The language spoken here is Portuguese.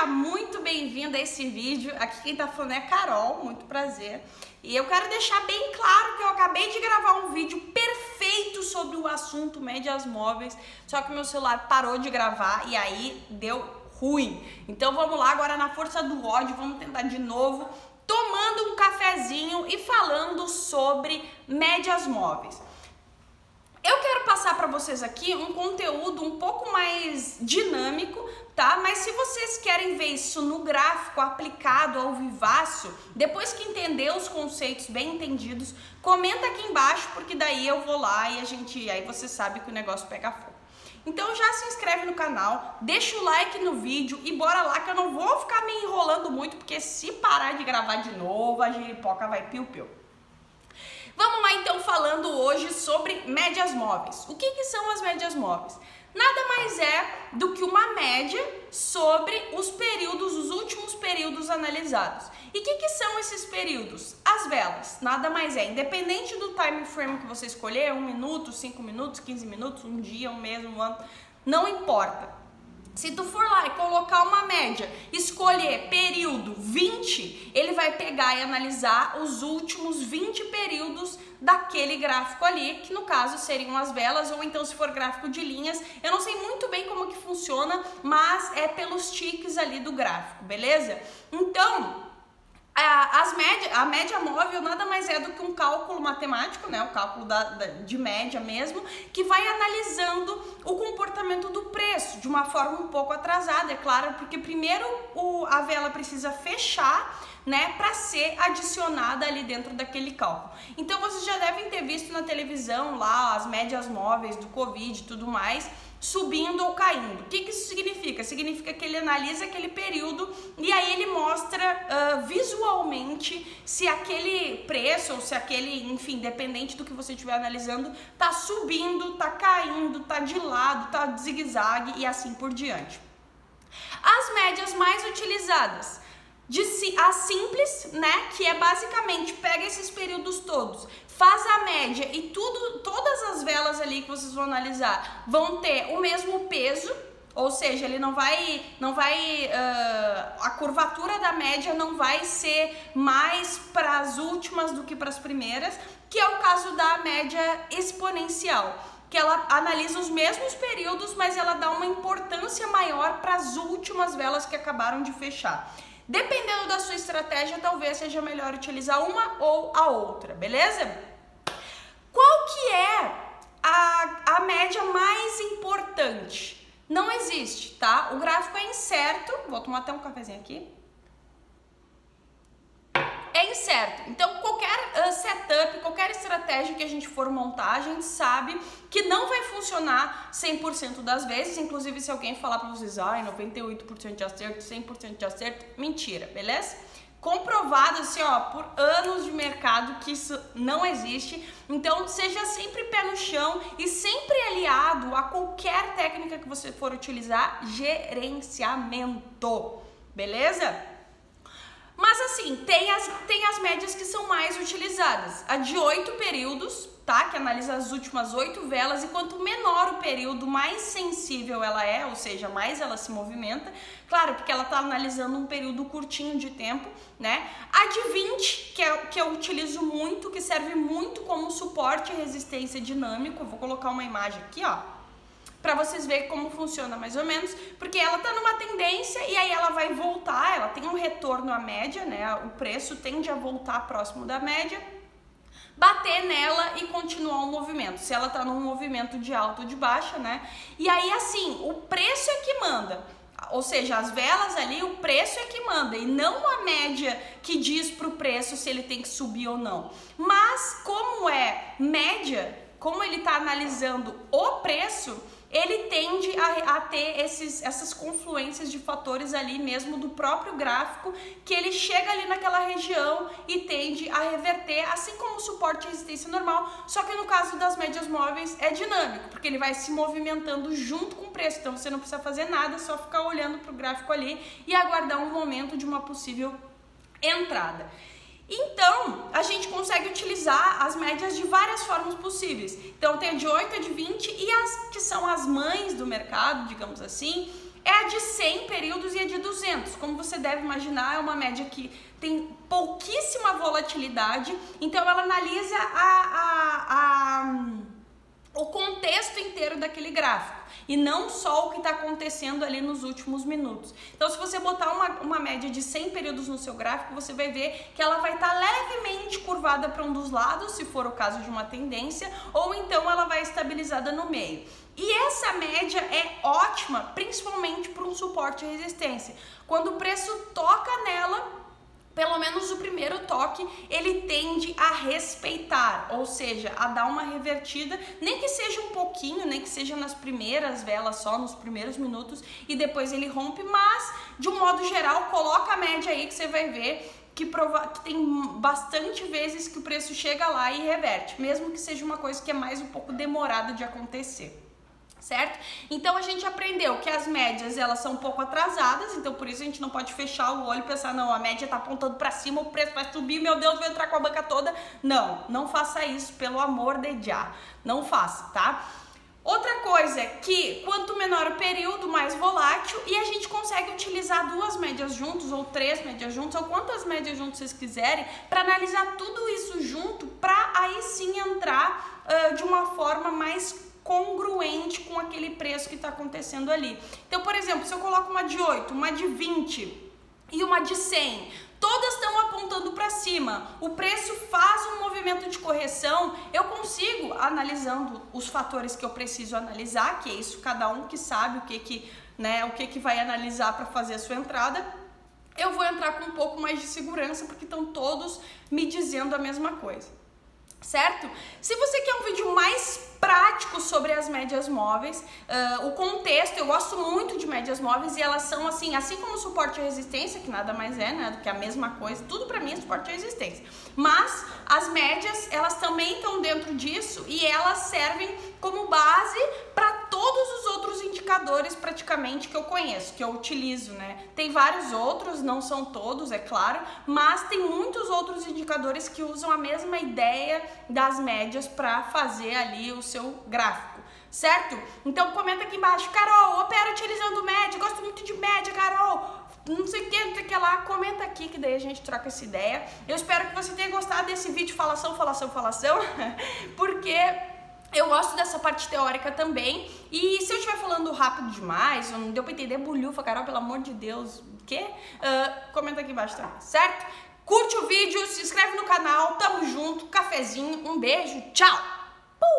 Seja muito bem-vindo a esse vídeo. Aqui quem tá falando é a Carol, muito prazer. E eu quero deixar bem claro que eu acabei de gravar um vídeo perfeito sobre o assunto médias móveis, só que meu celular parou de gravar e aí deu ruim. Então vamos lá, agora na força do ódio, vamos tentar de novo, tomando um cafezinho e falando sobre médias móveis. Eu quero passar para vocês aqui um conteúdo um pouco mais dinâmico, tá? Mas se vocês querem ver isso no gráfico aplicado ao vivaço, depois que entender os conceitos bem entendidos, comenta aqui embaixo, porque daí eu vou lá e aí você sabe que o negócio pega fogo. Então já se inscreve no canal, deixa o like no vídeo e bora lá que eu não vou ficar me enrolando muito, porque se parar de gravar de novo, a giripoca vai piu-piu. Vamos lá então falando hoje sobre médias móveis. O que são as médias móveis? Nada mais é do que uma média sobre os períodos, os últimos períodos analisados. E o que são esses períodos? As velas, nada mais é, independente do time frame que você escolher, 1 minuto, 5 minutos, 15 minutos, um dia, um mês, um ano, não importa. Se tu for lá e colocar uma média, escolher período 20, ele vai pegar e analisar os últimos 20 períodos daquele gráfico ali, que no caso seriam as velas, ou então se for gráfico de linhas, eu não sei muito bem como que funciona, mas é pelos tiques ali do gráfico, beleza? Então, a média móvel nada mais é do que um cálculo matemático, né? O cálculo de média mesmo, que vai analisando o comportamento do preço de uma forma um pouco atrasada, é claro, porque primeiro a vela precisa fechar, né, para ser adicionada ali dentro daquele cálculo. Então vocês já devem ter visto na televisão lá as médias móveis do Covid e tudo mais, subindo ou caindo. O que isso significa? Significa que ele analisa aquele período e aí ele mostra visualmente se aquele preço ou se aquele, enfim, dependente do que você estiver analisando, tá subindo, tá caindo, tá de lado, tá de zigue-zague e assim por diante. As médias mais utilizadas, a simples, né, que é basicamente pega esses períodos todos, faz a média e todas as velas ali que vocês vão analisar vão ter o mesmo peso, ou seja, ele a curvatura da média não vai ser mais para as últimas do que para as primeiras, que é o caso da média exponencial, que ela analisa os mesmos períodos, mas ela dá uma importância maior para as últimas velas que acabaram de fechar. Dependendo da sua estratégia, talvez seja melhor utilizar uma ou a outra, beleza? Qual que é a média mais importante? Não existe, tá? O gráfico é incerto. Vou tomar até um cafezinho aqui. É incerto. Então, qualquer setup, qualquer estratégia que a gente for montar, a gente sabe que não vai funcionar 100% das vezes. Inclusive, se alguém falar pra vocês, 98% de acerto, 100% de acerto, mentira, beleza? Comprovado, assim, ó, por anos de mercado que isso não existe. Então, seja sempre pé no chão e sempre aliado a qualquer técnica que você for utilizar, gerenciamento, beleza? Mas assim, tem as médias que são mais utilizadas. A de 8 períodos, tá? Que analisa as últimas 8 velas, e quanto menor o período, mais sensível ela é, ou seja, mais ela se movimenta. Claro, porque ela tá analisando um período curtinho de tempo, né? A de 20, que eu utilizo muito, que serve muito como suporte e resistência dinâmico. Eu vou colocar uma imagem aqui, ó, para vocês verem como funciona mais ou menos, porque ela tá numa tendência e aí ela vai voltar, ela tem um retorno à média, né? O preço tende a voltar próximo da média, bater nela e continuar o movimento, se ela tá num movimento de alta ou de baixa, né? E aí assim, o preço é que manda, ou seja, as velas ali, o preço é que manda e não a média que diz pro preço se ele tem que subir ou não. Mas como é média, como ele tá analisando o preço, ele tende a ter essas confluências de fatores ali mesmo do próprio gráfico, que ele chega ali naquela região e tende a reverter, assim como o suporte e resistência normal, só que no caso das médias móveis é dinâmico, porque ele vai se movimentando junto com o preço, então você não precisa fazer nada, só ficar olhando para o gráfico ali e aguardar um momento de uma possível entrada. Então, a gente consegue utilizar as médias de várias formas possíveis. Então, tem a de 8, a de 20 e as que são as mães do mercado, digamos assim, é a de 100 períodos e a de 200. Como você deve imaginar, é uma média que tem pouquíssima volatilidade, então ela analisa o contexto inteiro daquele gráfico e não só o que está acontecendo ali nos últimos minutos. Então, se você botar uma média de 100 períodos no seu gráfico, você vai ver que ela vai estar levemente curvada para um dos lados, se for o caso de uma tendência, ou então ela vai estabilizada no meio. E essa média é ótima, principalmente para um suporte e resistência. Quando o preço toca nela, pelo menos o primeiro toque, ele tende a respeitar, ou seja, a dar uma revertida, nem que seja um pouquinho, nem que seja nas primeiras velas só, nos primeiros minutos, e depois ele rompe, mas, de um modo geral, coloca a média aí que você vai ver que tem bastante vezes que o preço chega lá e reverte, mesmo que seja uma coisa que é mais um pouco demorada de acontecer. Certo? Então a gente aprendeu que as médias elas são um pouco atrasadas, então por isso a gente não pode fechar o olho e pensar, não, a média tá apontando para cima, o preço vai subir, meu Deus, vou entrar com a banca toda. Não faça isso, pelo amor de Jah, não faça, tá? Outra coisa é que quanto menor o período, mais volátil, e a gente consegue utilizar 2 médias juntos, ou 3 médias juntos, ou quantas médias juntos vocês quiserem, para analisar tudo isso junto, para aí sim entrar de uma forma mais congruente com aquele preço que está acontecendo ali. Então, por exemplo, se eu coloco uma de 8, uma de 20 e uma de 100, todas estão apontando para cima, o preço faz um movimento de correção, eu consigo, analisando os fatores que eu preciso analisar, que é isso, cada um que sabe o que vai analisar para fazer a sua entrada, eu vou entrar com um pouco mais de segurança, porque estão todos me dizendo a mesma coisa. Certo? Se você quer um vídeo mais prático sobre as médias móveis, o contexto, eu gosto muito de médias móveis e elas são assim como suporte e resistência, que nada mais é, né, do que a mesma coisa, tudo pra mim é suporte e resistência. Mas as médias, elas também estão dentro disso e elas servem como base para todos os outros indicadores praticamente que eu conheço, que eu utilizo, né? Tem vários outros, não são todos, é claro, mas tem muitos outros indicadores que usam a mesma ideia das médias para fazer ali o seu gráfico, certo? Então comenta aqui embaixo, Carol, opera utilizando média, gosto muito de média, Carol, não sei o que lá, comenta aqui que daí a gente troca essa ideia. Eu espero que você tenha gostado desse vídeo falação, porque eu gosto dessa parte teórica também, e se eu estiver falando rápido demais, ou não deu pra entender, bulhufa, Carol, pelo amor de Deus, o quê? Comenta aqui embaixo também, certo? Curte o vídeo, se inscreve no canal, tamo junto, cafezinho, um beijo, tchau!